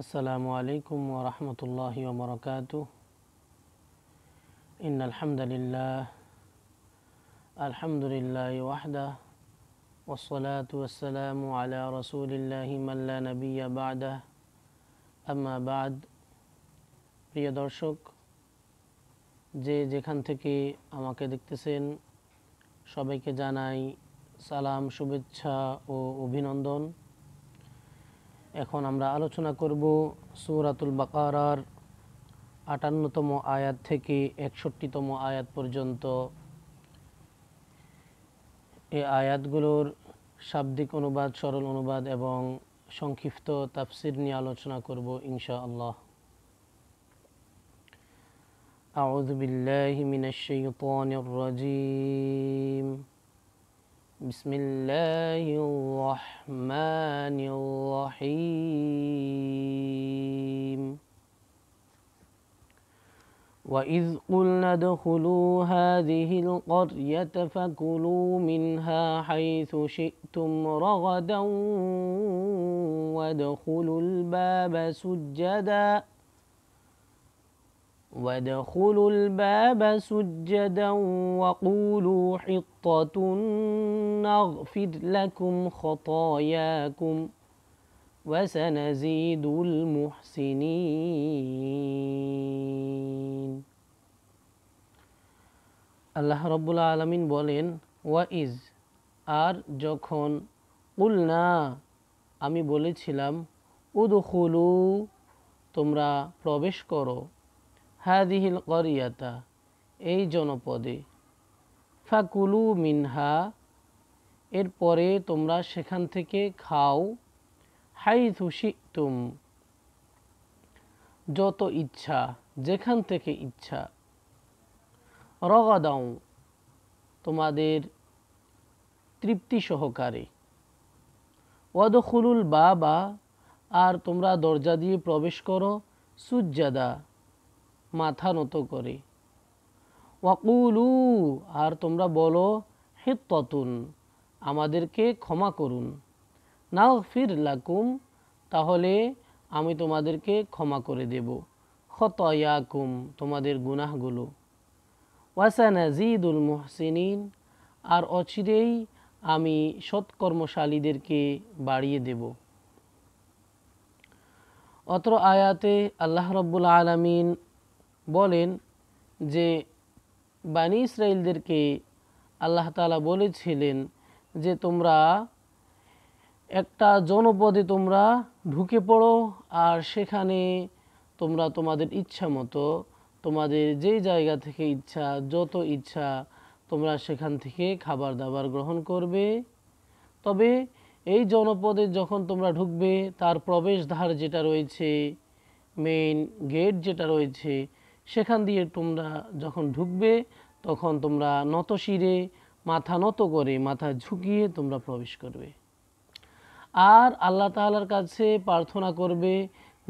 আসসালামু আলাইকুম ওয়া রাহমাতুল্লাহি ওয়া বারাকাতুহু ইন্নাল আলহামদুলিল্লাহি ওয়াহদাহু ওয়াসসালাতু ওয়াসসালামু আলা রাসূলিল্লাহি মান লা নাবিয়্যা বা'দাহু আম্মা বা'দ। প্রিয় দর্শক, যে যেখান থেকে আমাকে দেখতেছেন সবাইকে জানাই সালাম, শুভেচ্ছা ও অভিনন্দন। এখন আমরা আলোচনা করব সূরাতুল বাকারার ৫৮তম আয়াত থেকে ৬১তম আয়াত পর্যন্ত। এই আয়াতগুলোর শাব্দিক অনুবাদ, সরল অনুবাদ এবং সংক্ষিপ্ত তাফসির নিয়ে আলোচনা করব ইনশাআল্লাহ। আউযু বিল্লাহি মিনাশ শাইতানির রাজীম। বিসমিল্লাহির রহমানির রহিম। وَإِذْ قُلْنَا ادْخُلُوا هَٰذِهِ الْقَرْيَةَ فَكُلُوا مِنْهَا حَيْثُ شِئْتُمْ رَغَدًا وَادْخُلُوا الْبَابَ سُجَّدًا وَقُولُوا حِطَّةٌ نَغْفِرْ لَكُمْ خَطَايَاكُمْ وَسَنَزِيدُ الْمُحْسِنِينَ। আল্লাহ রাব্বুল আলামিন বলেন, ওয়াইজ, আর যখন, কুলনা, আমি বলেছিলাম, উদখুলু, তোমরা প্রবেশ করো, হাদিহিল করিয়াতা, এই জনপদে, ফাকুলু মিনহা, এরপরে তোমরা সেখান থেকে খাও, হাইথু শিতুম, যত ইচ্ছা, যেখান থেকে ইচ্ছা, রগাদাও, তোমাদের তৃপ্তি সহকারে, ওয়াদখুলুল বাবা, আর তোমরা দরজা দিয়ে প্রবেশ করো, সুজ্জাদা, মাথা নত করে, ওয়াকুলু, আর তোমরা বলো, হিত্তাতুন, আমাদেরকে ক্ষমা করুন, নাগফির লাকুম, তাহলে আমি তোমাদেরকে ক্ষমা করে দেব, খতায়াকুম, তোমাদের গুনাহগুলো, ওয়াসানাজিদুল মুহসিনিন, আর অচিরেই আমি সৎকর্মশালীদেরকে বাড়িয়ে দেব। অত্র আয়াতে আল্লাহ রাব্বুল আলামিন বলেন যে বানী ইসরাইলদেরকে আল্লাহ তাআলা বলেছিলেন যে তোমরা একটা জনপদে তোমরা ঢুকে পড়ো, আর সেখানে তোমরা তোমাদের ইচ্ছা মতো, তোমাদের যেই জায়গা থেকে ইচ্ছা, যত ইচ্ছা, তোমরা সেখান থেকে খাবার দাবার গ্রহণ করবে। তবে এই জনপদে যখন তোমরা ঢুকবে, তার প্রবেশদ্বার যেটা রয়েছে, মেইন গেট যেটা রয়েছে, সেখান দিয়ে তোমরা যখন ঢুকবে, তখন তোমরা নত শিরে, মাথা নত করে, মাথা ঝুঁকিয়ে তোমরা প্রবেশ করবে। আর আল্লাহ তাআলার কাছে প্রার্থনা করবে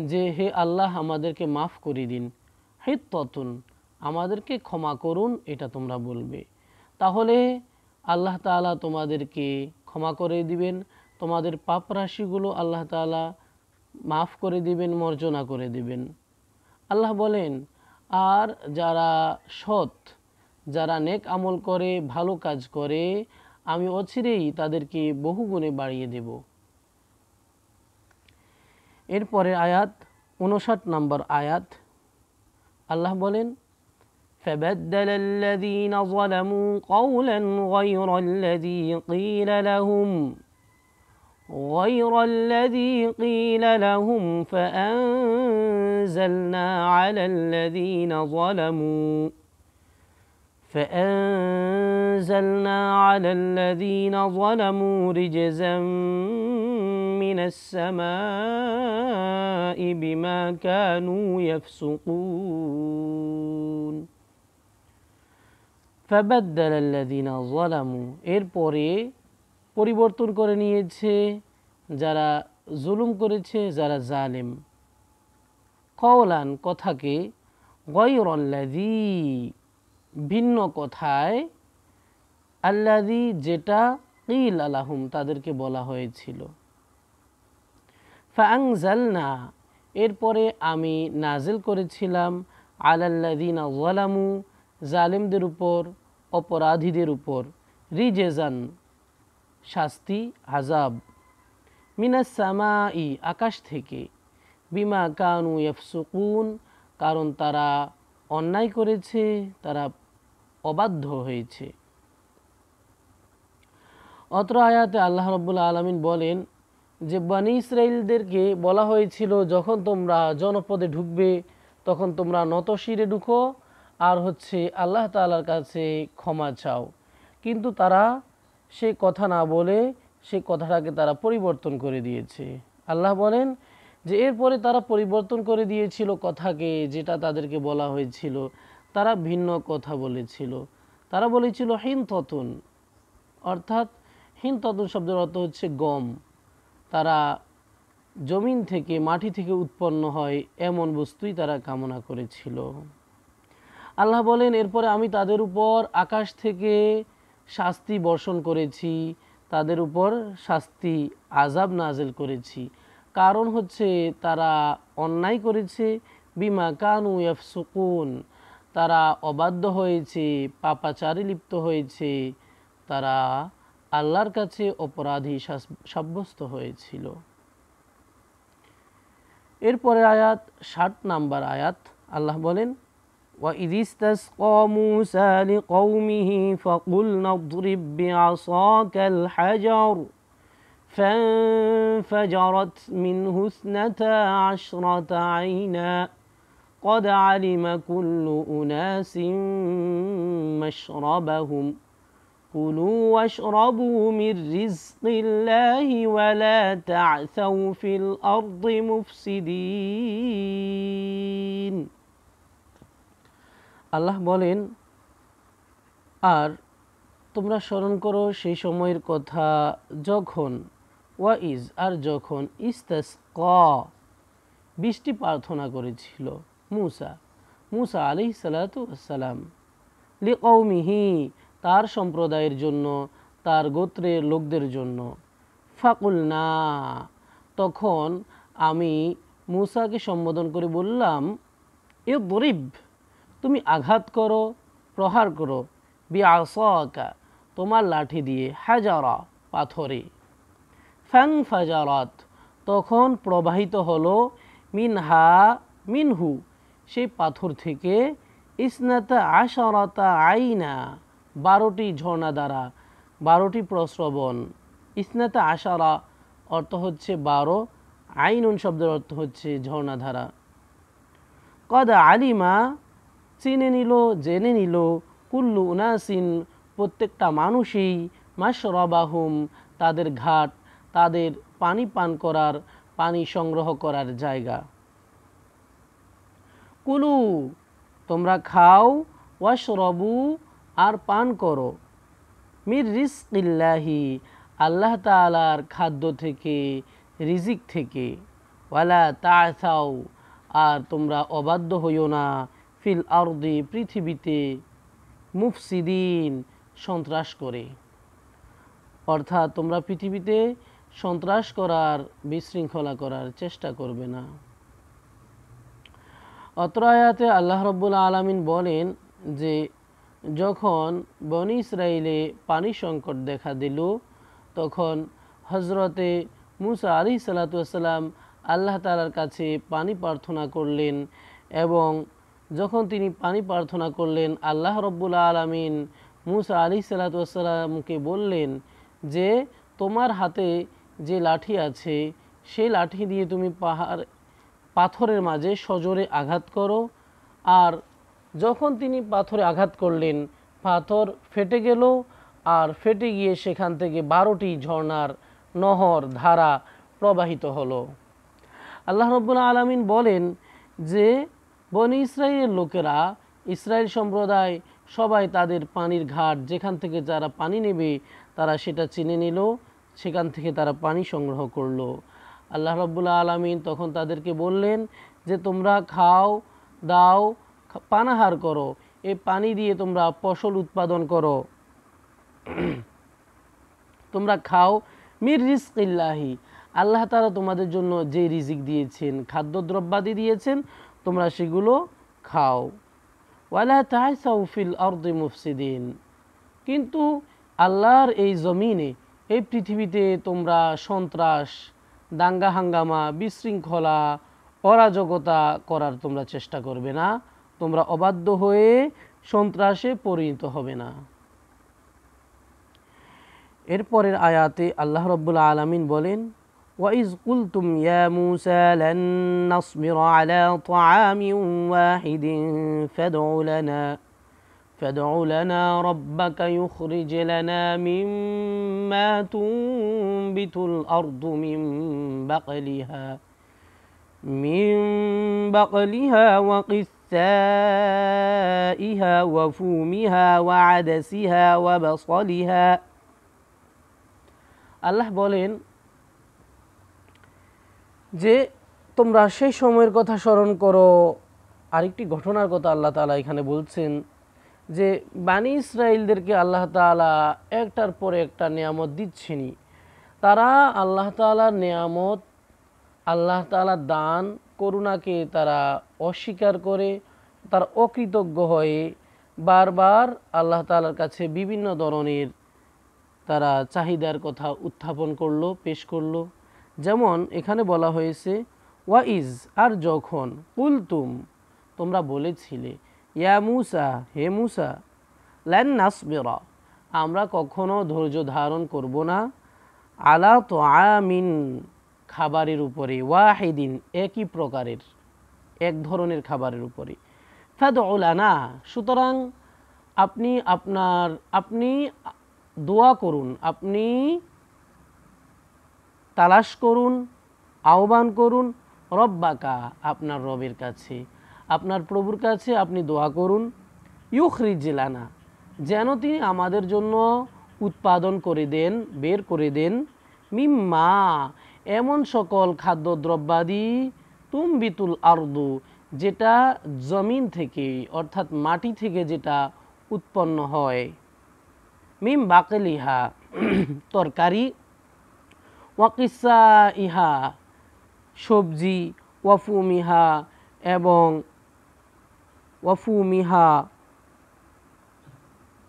যে, হে আল্লাহ, আমাদেরকে মাফ করে দিন, হিত্তাতুন, আমাদেরকে ক্ষমা করুন, এটা তোমরা বলবে। তাহলে আল্লাহ তাআলা তোমাদেরকে ক্ষমা করে দিবেন, তোমাদের পাপ রাশিগুলো আল্লাহ তাআলা মাফ করে দিবেন, মার্জনা করে দিবেন। আল্লাহ বলেন, আর যারা সৎ, যারা নেক আমল করে, ভালো কাজ করে, আমি অচিরেই তাদেরকে বহুগুণে বাড়িয়ে দেব। এরপরে আয়াত ৫৯ নম্বর আয়াত, আল্লাহ বলেন, فبدل الذين ظلموا قولا غير الذي قيل لهم فأنزلنا على الذين ظلموا رجزا من السماء بما كانوا يفسقون। فبدل الذين ظلموا, এরপরে পরিবর্তন করে নিয়েছে যারা জুলুম করেছে, যারা জালেম, কওলান, কথাকে, গায়রাল্লাযী, ভিন্ন কথায়, আল্লাযী, যেটা, কিল লাহুম, তাদেরকে বলা হয়েছিল, ফাআনজালনা, এরপরে আমি নাজিল করেছিলাম আলাল্লাযিনা যালামু, জালিমদের উপর, অপরাধীদের উপর, রিজেজান শাস্তি, আযাব, মিনাস সামাই আকাশ থেকে, বিমা কানু ইয়াফসুকুন কারণ তারা অন্যায় করেছে, তারা অবাধ্য হয়েছে। অত্র আয়াতে আল্লাহ রাব্বুল আলামিন বলেন যে বনী ইসরাইলদেরকে বলা হয়েছিল যখন তোমরা জনপদে ঢুকবে তখন তোমরা নতশিরে ঢুকো আর আল্লাহ তাআলার কাছে ক্ষমা চাও, কিন্তু তারা সে কথা না বলে সেই কথাটাকে তারা পরিবর্তন করে দিয়েছে। আল্লাহ বলেন যে এরপরে তারা পরিবর্তন করে দিয়েছিল কথাকে, যেটা তাদেরকে বলা হয়েছিল, তারা ভিন্ন কথা বলেছিল। তারা বলেছিল হিনততুন, অর্থাৎ হিনততুন শব্দের অর্থ হচ্ছে গম। তারা জমিন থেকে, মাটি থেকে উৎপন্ন হয় এমন বস্তুই তারা কামনা করেছিল। আল্লাহ বলেন এরপরে আমি তাদের উপর আকাশ থেকে শাস্তি বর্ষণ করেছি, তাদের উপর শাস্তি আযাব নাজিল করেছি, কারণ তারা অন্যায় করেছে, বিমা কানু ইয়াফসুকুন তারা অবাধ্য হয়েছে, পাপাচারে লিপ্ত হয়েছে, তারা আল্লাহর কাছে অপরাধী সাব্যস্ত হয়েছিল। এরপরে আয়াত 60 নম্বর আয়াত, আল্লাহ বলেন وَإِذِ اسْتَسْقَىٰ مُوسَىٰ لِقَوْمِهِ فَقُلْنَا اضْرِب بِّعَصَاكَ الْحَجَرَ فَانفَجَرَتْ مِنْهُ اثْنَتَا عَشْرَةَ عَيْنًا قَدْ عَلِمَ كُلُّ أُنَاسٍ مَّشْرَبَهُمْ كُلُوا وَاشْرَبُوا مِن رِّزْقِ اللَّهِ وَلَا تَعْثَوْا فِي الْأَرْضِ مُفْسِدِينَ। আল্লাহ বলেন আর তোমরা স্মরণ করো সেই সময়ের কথা যখন, ওয়াইজ আর যখন, ইস্তাসকা বৃষ্টি প্রার্থনা করেছিল মুসা আলাইহিস সালাতু ওয়াসসালাম, লিকৌমিহি তার সম্প্রদায়ের জন্য, তার গোত্রের লোকদের জন্য, ফাকুলনা তখন আমি মুসাকে সম্বোধন করে বললাম ইদরিব তুমি আঘাত করো, প্রহার করো, বিআসাকা তোমার লাঠি দিয়ে, হাজারা পাথরে, ফানফাজারাত তখন প্রবাহিত হলো, মিনহু সেই পাথর থেকে, ইসনাতা আশারাতা আইনা 12টি ঝর্ণা দ্বারা, 12টি প্রস্রবণ। ইসনাতা আশারা অর্থ 12, আইনুন শব্দের অর্থ ঝর্ণাধারা। কদ আলিমা চিনে নিল, জেনে নিল, কুল্লু উনাসিন প্রত্যেকটা মানুষই, মাশরাবাহুম তাদের ঘাট, তাদের পানি পান করার, পানি সংগ্রহ করার জায়গা। কুলু তোমরা খাও, ওয়াশরবু আর পান করো, মির রিজকিল্লাহি আল্লাহ তাআলার খাদ্য থেকে, রিজিক থেকে, ওয়ালা তা'সাউ আর তোমরা অবাধ্য হইও না, ফিল আরদি পৃথিবীতে, মুফসিদিন সন্ত্রাস করে, অর্থাৎ তোমরা পৃথিবীতে সন্ত্রাস করার, বিশৃঙ্খলা করার চেষ্টা করবে না। অত্র আয়াতে আল্লাহ রাব্বুল আলামিন বলেন যে যখন বনী ইসরাইলে পানি সংকট দেখা দিল তখন হযরতে মুসা আলাইহিস সালাতু ওয়াসসালাম আল্লাহ তাআলার কাছে পানি প্রার্থনা করলেন, এবং যখন তিনি পানি প্রার্থনা করলেন আল্লাহ রাব্বুল আলামিন মুসা আলাইহিস সালাতু ওয়াসসালামকে বললেন যে তোমার হাতে যে লাঠি আছে সেই লাঠি দিয়ে তুমি পাথরের মাঝে সজোরে আঘাত করো। আর যখন তিনি পাথরে আঘাত করলেন পাথর ফেটে গেল, আর ফেটে গিয়ে সেখান থেকে 12টি ঝর্ণার নহর ধারা প্রবাহিত হলো। আল্লাহ রাব্বুল আলামিন বলেন যে বনী ইসরাইলের লোকেরা, ইসরায়েল সম্প্রদায় সবাই তাদের পানির ঘাট, যেখান থেকে যারা পানি নেবে তারা সেটা চিনে নিল, সেখান থেকে তারা পানি সংগ্রহ করলো। আল্লাহ রাব্বুল আলামিন তখন তাদেরকে বললেন যে তোমরা খাও, দাও, পানাহার করো, এই পানি দিয়ে তোমরা ফসল উৎপাদন করো, তোমরা খাও, মির রিজকিল্লাহি আল্লাহ তাআলা তোমাদের জন্য যে রিজিক দিয়েছেন, খাদ্যদ্রব্যাদি দিয়েছেন, তোমরা সেগুলো খাও। ওয়ালা তা'সাউ ফিল আরদি মুফসিদিন, কিন্তু আল্লাহর এই জমিনে, এই পৃথিবীতে তোমরা সন্ত্রাস, দাঙ্গা হাঙ্গামা, বিশৃঙ্খলা, অরাজকতা করার তোমরা চেষ্টা করবে না, তোমরা অবাধ্য হয়ে সন্ত্রাসে পরিণত হবে না। এরপরের আয়াতে আল্লাহ রাব্বুল আলামিন বলেন, وَإِذْ قُلْتُمْ يَا مُوسَى لَن نَّصْبِرَ عَلَى طَعَامٍ وَاحِدٍ فادع لنا ربك يخرج لنا مما تنبت الأرض من بقلها وقثائها وفومها وعدسها وبصلها। আল্লাহ বলেন যে তোমরা সেই সময়ের কথা স্মরণ করো। আরেকটি ঘটনার কথা আল্লাহ তাআলা এখানে বলছেন যে বানি ইসরাইলদেরকে আল্লাহ তাআলা একটার পর একটা নিয়ামত দিচ্ছেনই। তারা আল্লাহ তাআলার নিয়ামত, আল্লাহ তাআলার দান করুণাকে তারা অস্বীকার করে, তার অকৃতজ্ঞ হয়ে বারবার আল্লাহ তাআলার কাছে বিভিন্ন ধরনের তারা চাহিদার কথা উত্থাপন করলো, পেশ করলো। যেমন এখানে বলা হয়েছে ওয়াইজ, আর যখন, কুলতুম, তোমরা বলেছিলে, ইয়া মুসা, হে মুসা, লান নাসবিরা, আমরা কখনো ধৈর্য ধারণ করব না, আলা তাআমিন, খাবারের উপরে, ওয়াহিদিন, একই প্রকারের, এক ধরনের খাবারের উপরে, ফাদউ লানা, সুতরাং আপনি দোয়া করুন, আপনি তালাশ করুন, আহ্বান করুন, রব্বাকা, আপনার রবের কাছে, আপনার প্রভুর কাছে আপনি দোয়া করুন, ইউখরিজ লানা, যেন তিনি আমাদের জন্য উৎপাদন করে দেন, বের করে দেন, মিম্মা, এমন সকল খাদ্যদ্রব্যাদি, তুমবিতুল আরদু, যেটা জমিন থেকে অর্থাৎ মাটি থেকে যেটা উৎপন্ন হয়, মিম বাকলিহা, তরকারি, ওয়াকিসা ইহা, সবজি, ওয়াফুমিহা,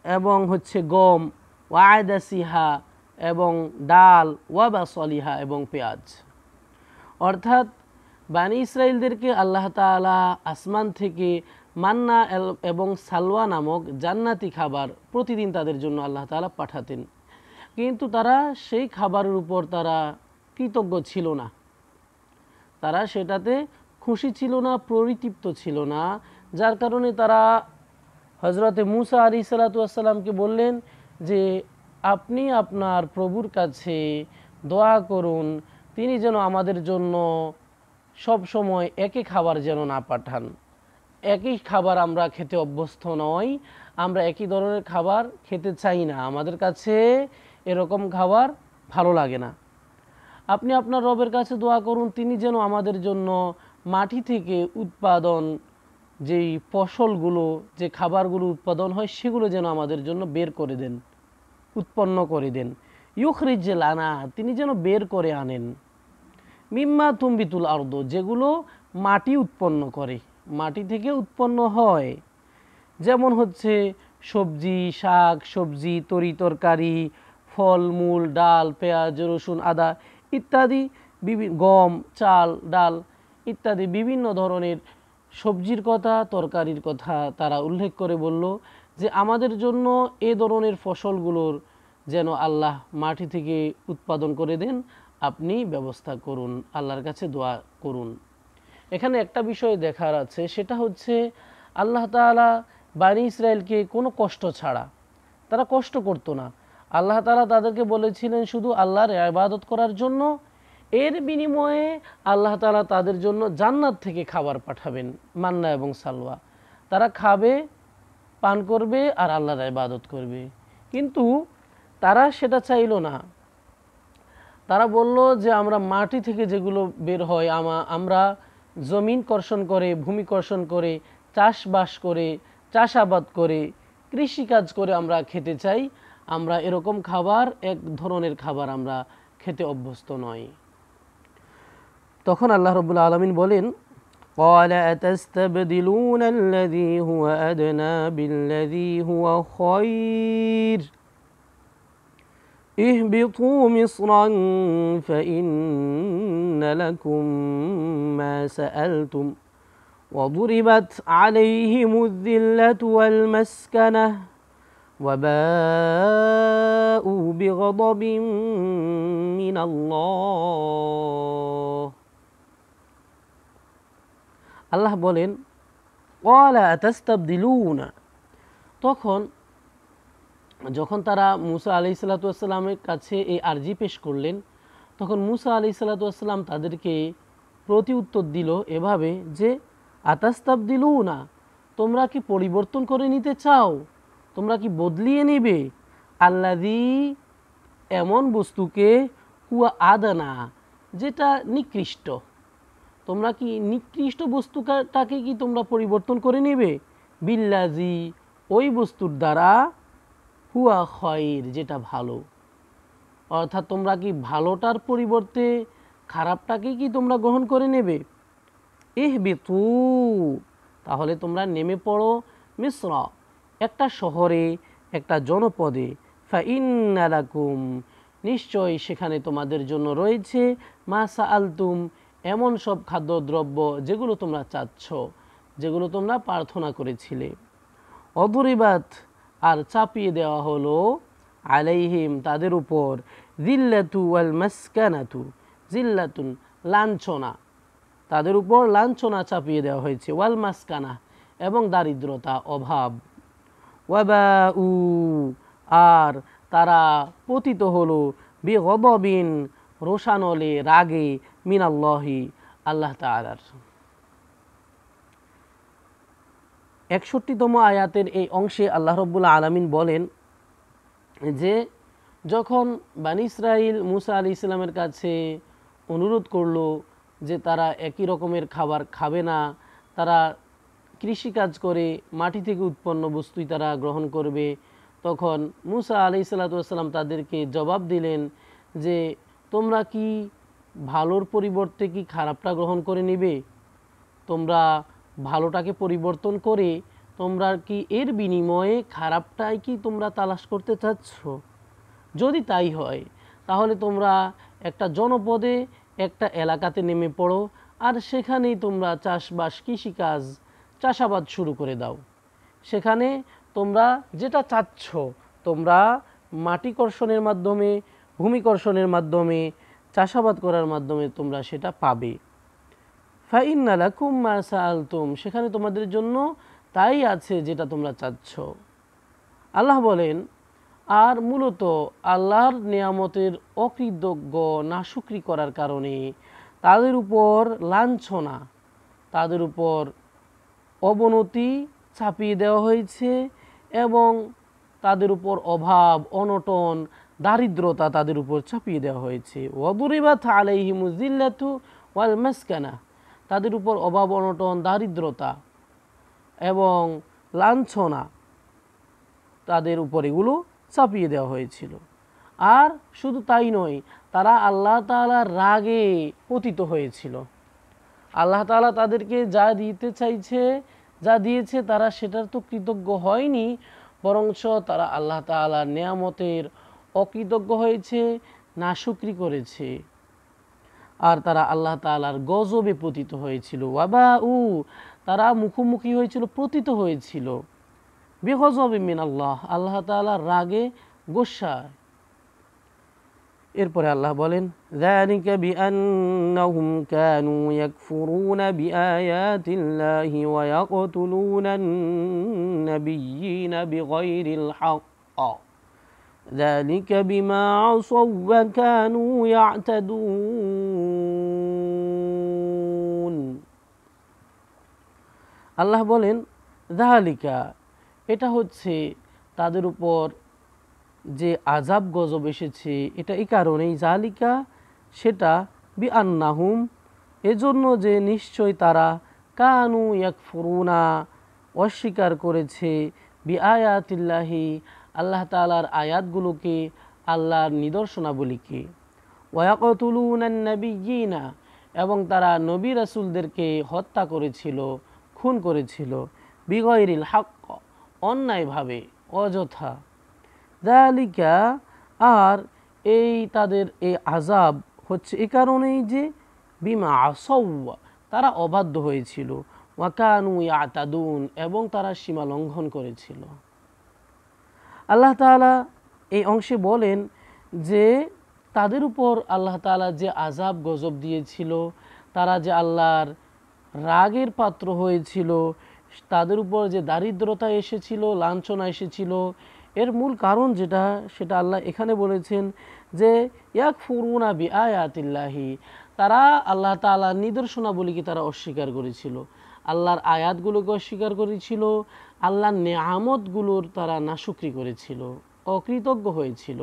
এবং হচ্ছে গম, ওয়াদাসিহা, এবং ডাল, ওয়াবাসলিহা, এবং পেঁয়াজ। অর্থাৎ বানি ইসরাইলদেরকে আল্লাহ তাআলা আসমান থেকে মান্না এবং সালওয়া নামক জান্নাতি খাবার প্রতিদিন তাদের জন্য আল্লাহ তাআলা পাঠাতেন, কিন্তু তারা সেই খাবারের উপর তারা কৃতজ্ঞ ছিল না, তারা সেটাতে খুশি ছিল না, পরিতৃপ্ত ছিল না। যার কারণে তারা হযরতে মূসা আলাইহিসসালাতু ওয়াসসালামকে বললেন যে আপনি আপনার প্রভুর কাছে দোয়া করুন, তিনি যেন আমাদের জন্য সব সময় একই খাবার যেন না পাঠান। একই খাবার আমরা খেতে অভ্যস্ত নই, আমরা একই ধরনের খাবার খেতে চাই না, আমাদের কাছে এরকম খাবার ভালো লাগে না। আপনি আপনার রবের কাছে দোয়া করুন, তিনি যেন আমাদের জন্য মাটি থেকে উৎপাদন, যেই ফসলগুলো, যে খাবারগুলো উৎপাদন হয়, সেগুলো যেন আমাদের জন্য বের করে দেন, উৎপন্ন করে দেন। ইউখরিজ লানা, তিনি যেন বের করে আনেন, মিম্মা তুমবিতুল আরদ, যেগুলো মাটি উৎপন্ন করে, মাটি থেকে উৎপন্ন হয়। যেমন হচ্ছে সবজি, শাক সবজি, তরি তরকারি, ফল মূল, ডাল, পেঁয়াজ, রসুন, আদা ইত্যাদি, গম, চাল, ডাল ইত্যাদি বিভিন্ন ধরনের সবজির কথা, তরকারির কথা তারা উল্লেখ করে বলল যে আমাদের জন্য এ ধরনের ফসলগুলোর যেন আল্লাহ মাটি থেকে উৎপাদন করে দেন, আপনি ব্যবস্থা করুন, আল্লাহর কাছে দোয়া করুন। এখানে একটা বিষয় দেখার আছে, সেটা হচ্ছে আল্লাহ তাআলা বানি ইসরায়েলকে কোনো কষ্ট ছাড়া, তারা কষ্ট করতো না, আল্লাহ তাআলা তাদেরকে বলেছিলেন শুধু আল্লাহর ইবাদত করার জন্য, এর বিনিময়ে আল্লাহ তাআলা তাদের জন্য জান্নাত থেকে খাবার পাঠাবেন, মান্না এবং সালওয়া, তারা খাবে, পান করবে আর আল্লাহর ইবাদত করবে। কিন্তু তারা সেটা চাইল না, তারা বলল যে আমরা মাটি থেকে যেগুলো বের হয়, আমরা জমিন কর্ষণ করে, ভূমি কর্ষণ করে, চাষবাস করে, চাষাবাদ করে, কৃষিকাজ করে আমরা খেতে চাই, আমরা এরকম খাবার, এক ধরনের খাবার আমরা খেতে অভ্যস্ত নই। তখন আল্লাহ রাব্বুল আলামিন বলেন, قال أتستبدلون الذي هو أدنى بالذي هو خير اهبطوا مصرا فإن لكم ما سألتم وضربت عليهم الذلة والمسكنة وباءوا بغضب من الله আল্লাহ বলেন ক্বালা আতাস্তাবদিলুনা, যখন তারা মুসা আলাইহিসসালাতু ওয়াসসালামের কাছে এই আরজি পেশ করলেন, তখন মুসা আলাইহিসসালাতু ওয়াসসালাম তাদেরকে প্রতি উত্তর দিল এভাবে যে আতাস্তাবদিলুনা, তোমরা কি পরিবর্তন করে নিতে চাও, তোমরা কি বদলিয়ে নেবে আল্লাযী, এমন বস্তুকে, হুয়া আদানা, যেটা নিকৃষ্ট, তোমরা কি নিকৃষ্ট বস্তুটাকে কি তোমরা পরিবর্তন করে নেবে বিল্লাজি, ওই বস্তুর দ্বারা, হুয়া খয়র, যেটা ভালো। অর্থাৎ তোমরা কি ভালোটার পরিবর্তে খারাপটাকে কি তোমরা গ্রহণ করে নেবে। ইহবিতু, তাহলে তোমরা নেমে পড়ো মিসর, একটা শহরে, একটা জনপদে, ফাইন্না লাকুম, নিশ্চয় সেখানে তোমাদের জন্য রয়েছে মা সাআলতুম, এমন সব খাদ্যদ্রব্য যেগুলো তোমরা চাচ্ছ, যেগুলো তোমরা প্রার্থনা করেছিলে। অদরিবাত, আর চাপিয়ে দেওয়া হলো, আলাইহিম, তাদের উপর, জিল্লাতু ওয়াল মাসকানাতু, জিল্লাতুন, লাঞ্ছনা, তাদের উপর লাঞ্ছনা চাপিয়ে দেওয়া হয়েছে, ওয়াল মাসকানা, এবং দারিদ্রতা, অভাব, ওয়াবাউ, আর তারা পতিত হলো, বিগদবিন, রোষানলে, রাগে, মিনাল্লাহি, আল্লাহ তাআলার। 61তম আয়াতের এই অংশে আল্লাহ রাব্বুল আলামিন বলেন যে যখন বানী ইসরাইল মুসা আলাইহিস সালামের কাছে অনুরোধ করলো যে তারা একই রকমের খাবার খাবে না, তারা কৃষিকাজ করে মাটি থেকে উৎপন্ন বস্তুই তারা গ্রহণ করবে, তখন মুসা আলাইহিস সালাম তাদেরকে জবাব দিলেন যে তোমরা কি ভালোর পরিবর্তে কি খারাপটা গ্রহণ করে নিবে, তোমরা ভালোটাকে পরিবর্তন করে তোমরা কি এর বিনিময়ে খারাপটাই কি তোমরা তালাশ করতে চাচ্ছ। যদি তাই হয় তাহলে তোমরা একটা জনপদে, একটা এলাকাতে নেমে পড়ো, আর সেখানেই তোমরা চাষবাস, কৃষিকাজ, চাষাবাদ শুরু করে দাও। সেখানে তোমরা যেটা চাচ্ছ, তোমরা মাটি কর্ষণের মাধ্যমে, ভূমি কর্ষণের মাধ্যমে, চাষাবাদ করার মাধ্যমে তোমরা সেটা পাবে। ফাইন্না লাকুম মা সাআলতুম, সেখানে তোমাদের জন্য তাই আছে যেটা তোমরা চাচ্ছ। আল্লাহ বলেন, আর মূলত আল্লাহর নিয়ামতের অকৃতজ্ঞ, নাশুকরি করার কারণে তাদের উপর লাঞ্ছনা, তাদের উপর অবনতি চাপিয়ে দেওয়া হয়েছে, এবং তাদের উপর অভাব, অনটন, দারিদ্রতা তাদের উপর চাপিয়ে দেওয়া হয়েছে। ওয়াদুরিবাত আলাইহিমুজ জিল্লাতু ওয়াল মাসকানা, তাদের উপর অভাব, অনটন, দারিদ্রতা এবং লাঞ্ছনা, তাদের উপর এগুলো চাপিয়ে দেওয়া হয়েছিল। আর শুধু তাই নয়, তারা আল্লাহ তাআলার রাগে পতিত হয়েছিল। আল্লাহ তাআলা তাদেরকে যা দিতে চাইছে, যা দিয়েছে, তারা সেটার তো কৃতজ্ঞ হয়নি, বরঞ্চ তারা আল্লাহ তাআলার নিয়ামতের অকৃতজ্ঞ হয়েছে, নাশুকরি করেছে, আর তারা আল্লাহ তাআলার গজবে পতিত হয়েছিল। ওয়াবাউ, তারা মুখোমুখি হয়েছিল, পতিত হয়েছিল, বিগজবে মিনাল্লাহ, আল্লাহ তাআলার রাগে, গোসায়। এরপরে আল্লাহ বলেন, যালিকা বিআন্নাহুম কানু ইয়াকফুরুনা বিআয়াতিল্লাহি ওয়া ইয়াকতুলুনান নাবিয়্যিনা বিগাইরিল হক, যালিকা বিমা আসাউ ওয়া কানু ইয়াতাদুন। আল্লাহ বলেন, যালিকা, এটা হচ্ছে তাদের উপর যে আযাব গজব এসেছে, এটা এই কারণেই, জালিকা, সেটা, বিআন্নাহুম, এজন্য যে নিশ্চয় তারা, কানু ইয়াকফুরুনা, অস্বীকার করেছে, বিআয়াতিল্লাহি, আল্লাহ তাআলার আয়াতগুলোকে, আল্লাহর নিদর্শনাবলীকে, ওয়া ইয়াকতুলুনান নাবিয়্যিনা, এবং তারা নবী রাসূলদেরকে হত্যা করেছিল, খুন করেছিল, বিগয়রিল হক, অন্যায়ভাবে, অযথা। যালিকা, আর এই তাদের এই আযাব হচ্ছে এ কারণেই যে বিমা আসাউ, তারা অবাধ্য হয়েছিল, ওয়া কানু ইয়াতাদুন, এবং তারা সীমা লঙ্ঘন করেছিল। আল্লাহ তাআলা এই অংশে বলেন যে তাদের উপর আল্লাহ তাআলা যে আযাব গজব দিয়েছিল, তারা যে আল্লাহর রাগের পাত্র হয়েছিল, তাদের উপর যে দারিদ্রতা এসেছিল, লাঞ্ছনা এসেছিল, এর মূল কারণ যেটা, সেটা আল্লাহ এখানে বলেছেন যে ইয়াকফুরুনা বিআয়াতিল্লাহি, তারা আল্লাহ তাআলার নিদর্শনাবলীকে তারা অস্বীকার করেছিল, আল্লাহর আয়াতগুলোকে অস্বীকার করেছিল, আল্লাহর নেয়ামতগুলোর তারা নাশুকরি করেছিল, অকৃতজ্ঞ হয়েছিল।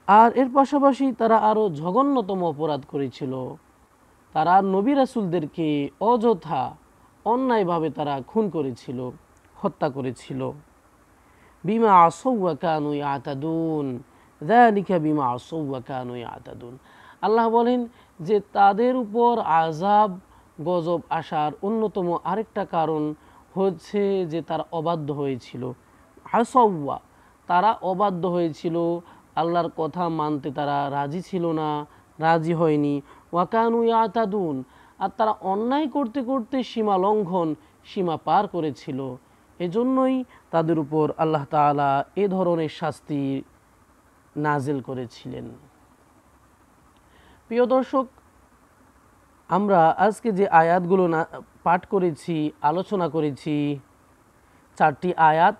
আর এর পাশাপাশি তারা আরও জঘন্যতম অপরাধ করেছিল, তারা নবী রাসূলদেরকে অযথা অন্যায়ভাবে তারা খুন করেছিল, হত্যা করেছিল। বিমা আসাউ ওয়া কানু ইয়াতাদুন, যালিকা বিমা আসাউ ওয়া কানু ইয়াতাদুন। আল্লাহ বলেন যে তাদের উপর আযাব গজব আসার অন্যতম আরেকটা কারণ হচ্ছে যে তারা অবাধ্য হয়েছিল। আসাউয়া, তারা অবাধ্য হয়েছিল, আল্লাহর কথা মানতে তারা রাজি ছিল না, রাজি হয়নি। ওয়া কানু ইয়াতাদুন, আর তারা অন্যায় করতে করতে সীমা লঙ্ঘন, সীমা পার করেছিল। এজন্যই তাদের উপর আল্লাহ তাআলা এ ধরনের শাস্তি নাজিল করেছিলেন। প্রিয় দর্শক, আমরা আজকে যে আয়াতগুলো পাঠ করেছি, আলোচনা করেছি, 4টি আয়াত,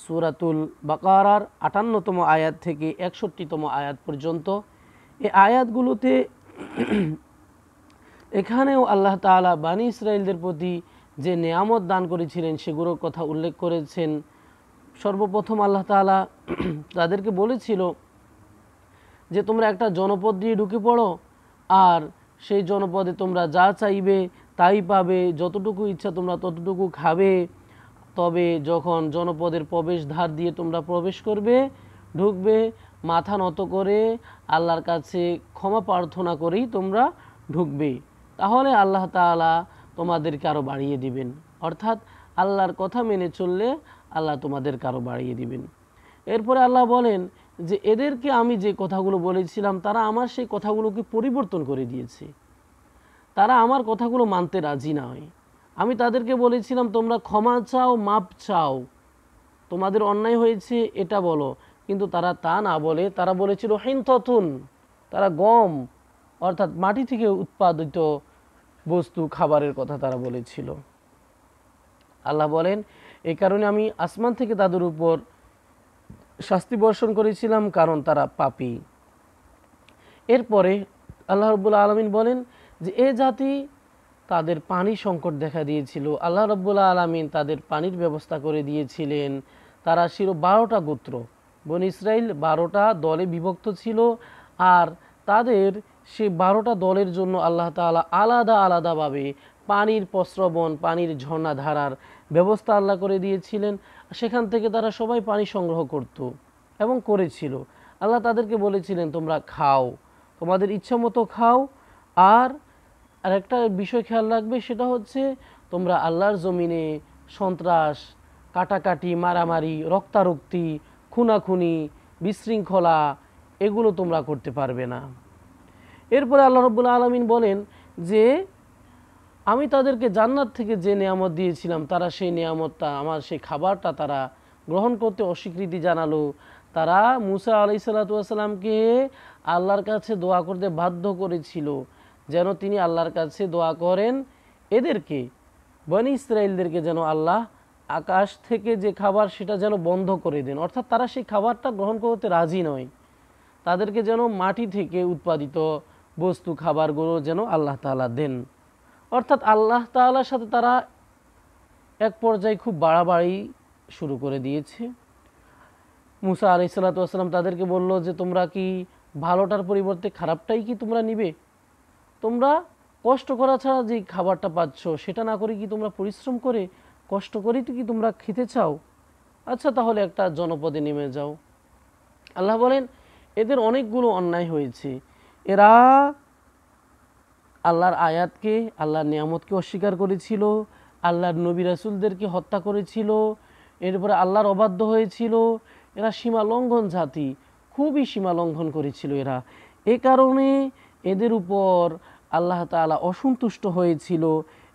সূরাতুল বাকারার 58তম আয়াত থেকে 61তম আয়াত পর্যন্ত, এই আয়াতগুলোতে এখানেও আল্লাহ তাআলা বানী ইসরাইলদের প্রতি যে নেয়ামত দান করেছিলেন সেগুলোর কথা উল্লেখ করেছেন। সর্বপ্রথম আল্লাহ তাআলা তাদেরকে বলেছিল যে তোমরা একটা জনপদ দিয়ে ঢুকে পড়ো, আর সেই জনপদে তোমরা যা চাইবে তাই পাবে, যতটুকু ইচ্ছা তোমরা ততটুকু খাবে। তবে যখন জনপদের প্রবেশদ্বার দিয়ে তোমরা প্রবেশ করবে, ঢুকবে, মাথা নত করে আল্লাহর কাছে ক্ষমা প্রার্থনা করেই তোমরা ঢুকবে, তাহলে আল্লাহ তাআলা তোমাদেরকে আরও বাড়িয়ে দিবেন। অর্থাৎ আল্লাহর কথা মেনে চললে আল্লাহ তোমাদেরকে আরও বাড়িয়ে দিবেন। এরপরে আল্লাহ বলেন যে এদেরকে আমি যে কথাগুলো বলেছিলাম তারা আমার সেই কথাগুলোকে পরিবর্তন করে দিয়েছে, তারা আমার কথাগুলো মানতে রাজি নয়। আমি তাদেরকে বলেছিলাম তোমরা ক্ষমা চাও, মাপ চাও, তোমাদের অন্যায় হয়েছে এটা বলো, কিন্তু তারা তা না বলে তারা বলেছিল হিনততুন, তারা গম অর্থাৎ মাটি থেকে উৎপাদিত বস্তু, খাবারের কথা তারা বলেছিল। আল্লাহ বলেন এই কারণে আমি আসমান থেকে তাদের উপর শাস্তি বর্ষণ করেছিলাম, কারণ তারা পাপী। এরপরে আল্লাহ রাব্বুল আলামিন বলেন যে এ জাতি তাদের পানি সংকট দেখা দিয়েছিল, আল্লাহ রাব্বুল আলামিন তাদের পানির ব্যবস্থা করে দিয়েছিলেন। তারা ছিল 12টা গোত্র, বনী ইসরাইল 12টা দলে বিভক্ত ছিল, আর তাদের সেই 12টা দলের জন্য আল্লাহ তাআলা আলাদা আলাদাভাবে পানির প্রস্রবণ, পানির ঝর্ণা ধারার ব্যবস্থা আল্লাহ করে দিয়েছিলেন। সেখান থেকে তারা সবাই পানি সংগ্রহ করত এবং করেছিল। আল্লাহ তাদেরকে বলেছিলেন তোমরা খাও, তোমাদের ইচ্ছা মতো খাও। আর একটা বিষয় খেয়াল রাখবে, সেটা হচ্ছে তোমরা আল্লাহর জমিনে সন্ত্রাস, কাটাকাটি, মারামারি, রক্তারক্তি, খুনাখুনি, বিশৃঙ্খলা এগুলো তোমরা করতে পারবে না। এরপরে আল্লাহ রাব্বুল আলামিন বলেন যে আমি তাদেরকে জান্নাত থেকে যে নিয়ামত দিয়েছিলাম, তারা সেই নিয়ামতটা, আমার সেই খাবারটা তারা গ্রহণ করতে অস্বীকৃতি জানালো। তারা মুসা আলাইহিসসালাতু ওয়াসসালামকে আল্লাহর কাছে দোয়া করতে বাধ্য করেছিল যেন তিনি আল্লাহর কাছে দোয়া করেন এদেরকে, বনী ইসরাইলদেরকে, যেন আল্লাহ আকাশ থেকে যে খাবার সেটা যেন বন্ধ করে দেন। অর্থাৎ তারা সেই খাবারটা গ্রহণ করতে রাজি নয়, তাদেরকে যেন মাটি থেকে উৎপাদিত বস্তু, খাবারগুলো যেন আল্লাহ তাআলা দেন। অর্থাৎ আল্লাহ তাআলার সাথে তারা এক পর্যায়ে খুব বাড়াবাড়ি শুরু করে দিয়েছে। মুসা আলাইহিসসালাতু ওয়াসসালাম তাদেরকে বলল যে তোমরা কি ভালোটার পরিবর্তে খারাপটাই কি তোমরা নিবে? তোমরা কষ্ট করা ছাড়া যে খাবারটা পাচ্ছ সেটা না করে কি তোমরা পরিশ্রম করে কষ্ট করেই তো কি তোমরা খেতে চাও? আচ্ছা, তাহলে একটা জনপদে নেমে যাও। আল্লাহ বলেন এদের অনেকগুলো অন্যায় হয়েছে, এরা আল্লাহর আয়াতকে, আল্লাহর নিয়ামতকে অস্বীকার করেছিল, আল্লাহর নবী রাসূলদেরকে হত্যা করেছিল, এরপরে আল্লাহর অবাধ্য হয়েছিল। এরা সীমা লঙ্ঘন জাতি, খুবই সীমা লঙ্ঘন করেছিল এরা। এ কারণে এদের উপর আল্লাহ তাআলা অসন্তুষ্ট হয়েছিল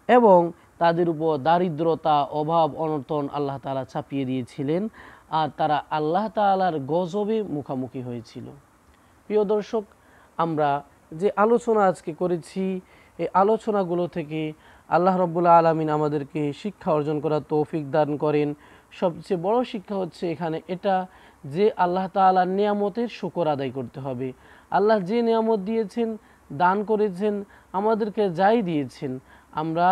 এবং তাদের উপর দারিদ্রতা, অভাব, অনটন আল্লাহ তাআলা চাপিয়ে দিয়েছিলেন, আর তারা আল্লাহ তাআলার গজবে মুখোমুখি হয়েছিল। প্রিয় দর্শক, আমরা যে আলোচনা আজকে করেছি, এই আলোচনাগুলো থেকে আল্লাহ রাব্বুল আলামিন আমাদেরকে শিক্ষা অর্জন করার তৌফিক দান করেন। সবচেয়ে বড় শিক্ষা হচ্ছে এখানে এটা যে আল্লাহ তাআলার নিয়ামতের শুকর আদায় করতে হবে। আল্লাহ যে নিয়ামত দিয়েছেন, দান করেছেন, আমাদেরকে যাই দিয়েছেন, আমরা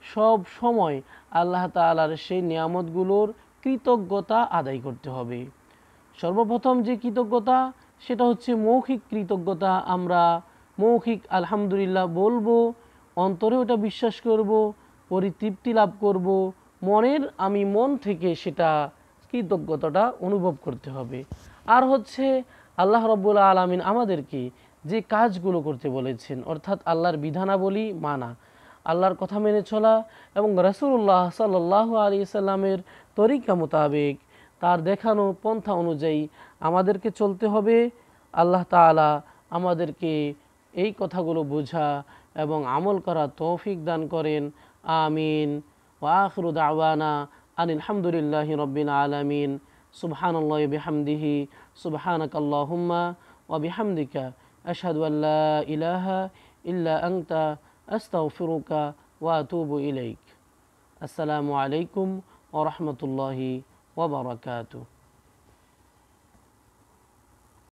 সব সময় আল্লাহ তাআলার সেই নিয়ামতগুলোর কৃতজ্ঞতা আদায় করতে হবে। সর্বপ্রথম যে কৃতজ্ঞতা, সেটা হচ্ছে মৌখিক কৃতজ্ঞতা। আমরা মৌখিক আলহামদুলিল্লাহ বলবো, অন্তরে ওটা বিশ্বাস করব, পরিতৃপ্তি লাভ করব, আমি মন থেকে সেটা কৃতজ্ঞতাটা অনুভব করতে হবে। আর হচ্ছে আল্লাহ রাব্বুল আলামিন আমাদেরকে যে কাজগুলো করতে বলেছেন, অর্থাৎ আল্লাহর বিধানাবলী মানা, আল্লাহর কথা মেনে চলা এবং রাসূলুল্লাহ সাল্লাল্লাহু আলাইহি সাল্লামের তরিকা মোতাবেক, তার দেখানো পন্থা অনুযায়ী আমাদেরকে চলতে হবে। আল্লাহ তাআলা আমাদেরকে এই কথাগুলো বোঝা এবং আমল করা তৌফিক দান করেন। আমিন। ওয়া আখিরু দাওয়ানা আনিল হামদুলিল্লাহি রাব্বিল আলামিন। সুবহানাল্লাহি বিহামদিহি, সুবহানাকাল্লাহুম্মা ওয়া বিহামদিকা, আশহাদু আল্লা ইলাহা ইল্লা আনতা, আস্তাগফিরুকা ওয়া আতুবু ইলাইক। আসসালামু আলাইকুম ওয়া রাহমাতুল্লাহি ওয়া বারাকাতুহু।